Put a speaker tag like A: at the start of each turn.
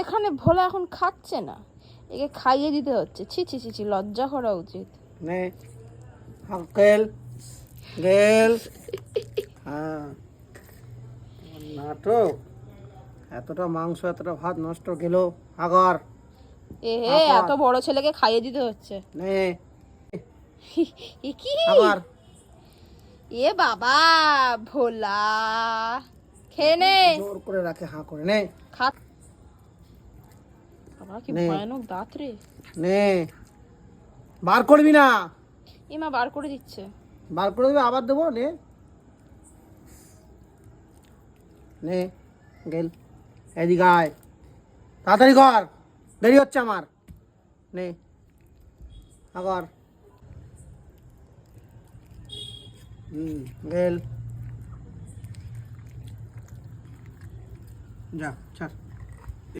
A: এখানে ভোলা এখন খাচ্ছে না, একে খাইয়ে দিতে হচ্ছে। ছি ছি ছি ছি, লজ্জা করা উচিত।
B: নে আঙ্কেল গেল। হ্যাঁ নাটক, এতটা মাংস এতটা ভাত নষ্ট গেল। আগর
A: এ হে, এত বড় ছেলেকে খাইয়ে দিতে হচ্ছে।
B: নে
A: এ কি?
B: আগর
A: এ বাবা, ভোলা খেয়ে নে।
B: জোর করে রাখে, হাঁ করে নে।
A: খা। বাবা কি
B: নে।
A: ভয়ানক দাঁত রে।
B: নে বার করবি না,
A: ইমা বার করে দিচ্ছে।
B: বার করে দেবে, আবার দেবো। নে নে গেল, এদিকে আয়, তাড়াতাড়ি কর, দেরি হচ্ছে আমার। নে আগর গেল, যা ছাড়।